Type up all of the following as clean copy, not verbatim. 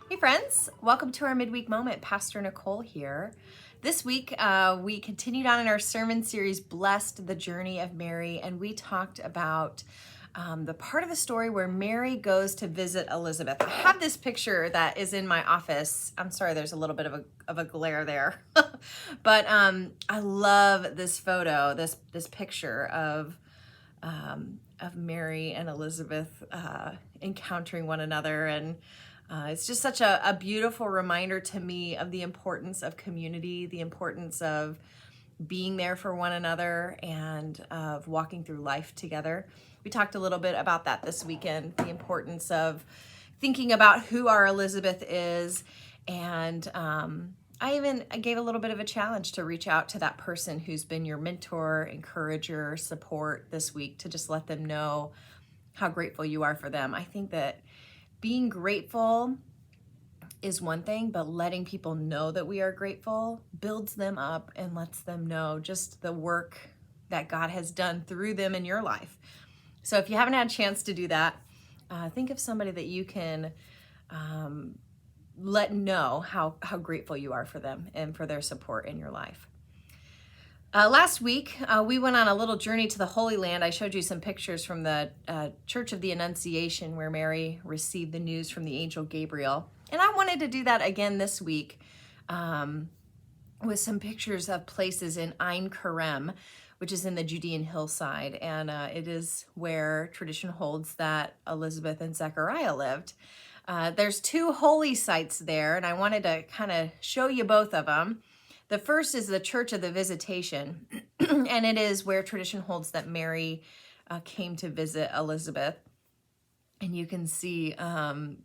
Hey friends, welcome to our Midweek Moment. Pastor Nicole here. This week we continued on in our sermon series, Blessed, the Journey of Mary, and we talked about the part of the story where Mary goes to visit Elizabeth. I have this picture that is in my office. I'm sorry, there's a little bit of a glare there. But I love this photo, this picture of Mary and Elizabeth encountering one another. And it's just such a beautiful reminder to me of the importance of community, the importance of being there for one another, and of walking through life together. We talked a little bit about that this weekend, the importance of thinking about who our Elizabeth is. And I gave a little bit of a challenge to reach out to that person who's been your mentor, encourager, support this week, to just let them know how grateful you are for them. I think that being grateful is one thing, but letting people know that we are grateful builds them up and lets them know just the work that God has done through them in your life. So if you haven't had a chance to do that, think of somebody that you can let know how grateful you are for them and for their support in your life. Last week, we went on a little journey to the Holy Land. I showed you some pictures from the Church of the Annunciation where Mary received the news from the angel Gabriel. And I wanted to do that again this week with some pictures of places in Ein Kerem, which is in the Judean hillside. And it is where tradition holds that Elizabeth and Zechariah lived. There's two holy sites there, and I wanted to kind of show you both of them. The first is the Church of the Visitation, and it is where tradition holds that Mary came to visit Elizabeth. And you can see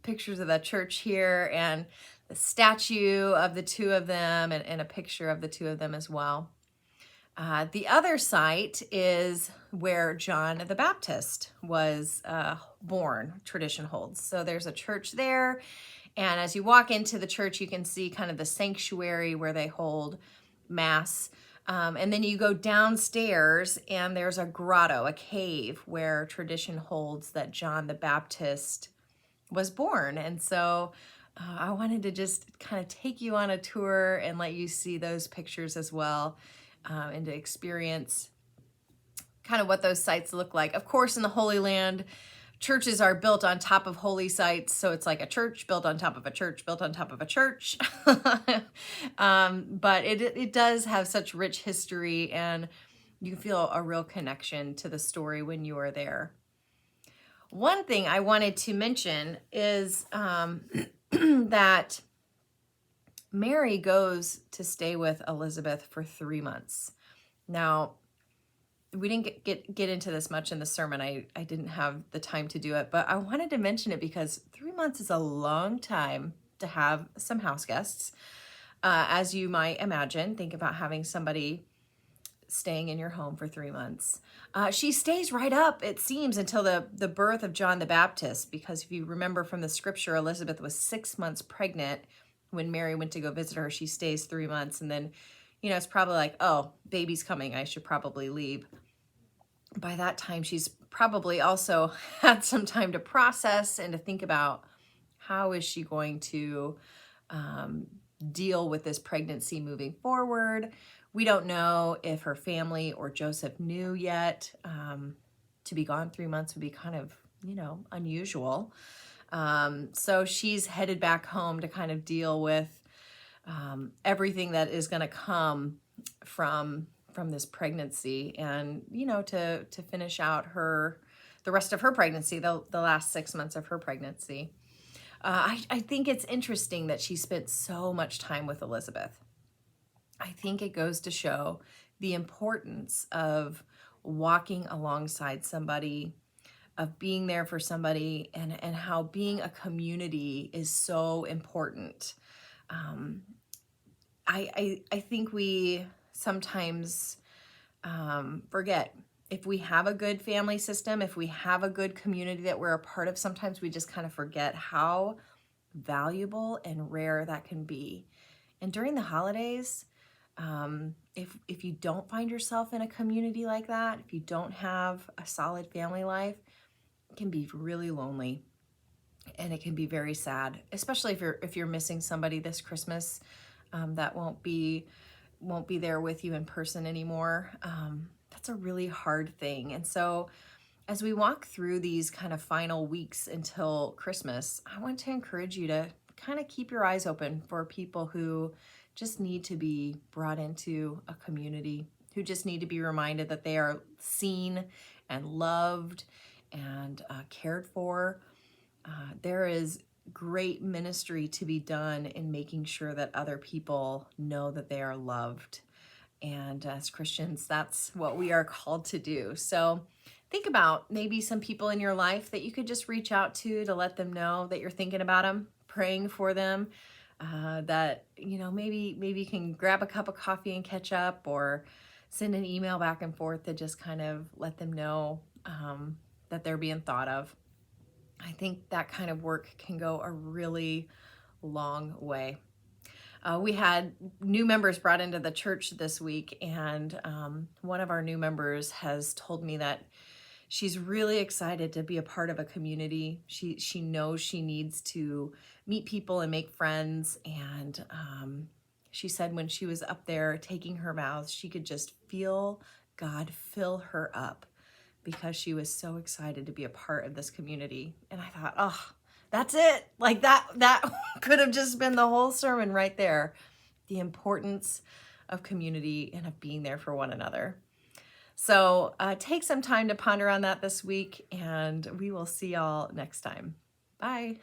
pictures of that church here, and the statue of the two of them, and a picture of the two of them as well. The other site is where John the Baptist was born, tradition holds. So there's a church there. And as you walk into the church, you can see kind of the sanctuary where they hold Mass. And then you go downstairs and there's a grotto, a cave, where tradition holds that John the Baptist was born. And so I wanted to just kind of take you on a tour and let you see those pictures as well, and to experience kind of what those sites look like. Of course, in the Holy Land, churches are built on top of holy sites, so it's like a church built on top of a church built on top of a church. But it does have such rich history, and you feel a real connection to the story when you are there. One thing I wanted to mention is that Mary goes to stay with Elizabeth for 3 months. Now, we didn't get into this much in the sermon. I didn't have the time to do it, but I wanted to mention it because 3 months is a long time to have some house guests. As you might imagine, think about having somebody staying in your home for 3 months. She stays right up, it seems, until the birth of John the Baptist, because if you remember from the scripture, Elizabeth was 6 months pregnant when Mary went to go visit her. She stays 3 months, and then, it's probably like, oh, baby's coming, I should probably leave. By that time, she's probably also had some time to process and to think about how is she going to deal with this pregnancy moving forward. We don't know if her family or Joseph knew yet. To be gone 3 months would be kind of, unusual. So she's headed back home to kind of deal with everything that is going to come from this pregnancy, and to finish out the rest of her pregnancy, the last 6 months of her pregnancy. I think it's interesting that she spent so much time with Elizabeth. I think it goes to show the importance of walking alongside somebody, of being there for somebody, and how being a community is so important. I think we sometimes forget, if we have a good family system, if we have a good community that we're a part of, sometimes we just kind of forget how valuable and rare that can be. And during the holidays, if you don't find yourself in a community like that, if you don't have a solid family life, it can be really lonely. And it can be very sad, especially if you're missing somebody this Christmas that won't be there with you in person anymore. That's a really hard thing. And so as we walk through these kind of final weeks until Christmas, I want to encourage you to kind of keep your eyes open for people who just need to be brought into a community, who just need to be reminded that they are seen and loved and cared for. There is great ministry to be done in making sure that other people know that they are loved. And as Christians, that's what we are called to do. So think about maybe some people in your life that you could just reach out to let them know that you're thinking about them, praying for them, that, maybe you can grab a cup of coffee and catch up, or send an email back and forth to just kind of let them know that they're being thought of. I think that kind of work can go a really long way. We had new members brought into the church this week, and one of our new members has told me that she's really excited to be a part of a community. She knows she needs to meet people and make friends, and she said when she was up there taking her vows, she could just feel God fill her up because she was so excited to be a part of this community. And I thought, oh, that's it. Like that could have just been the whole sermon right there. The importance of community and of being there for one another. So take some time to ponder on that this week, and we will see y'all next time. Bye.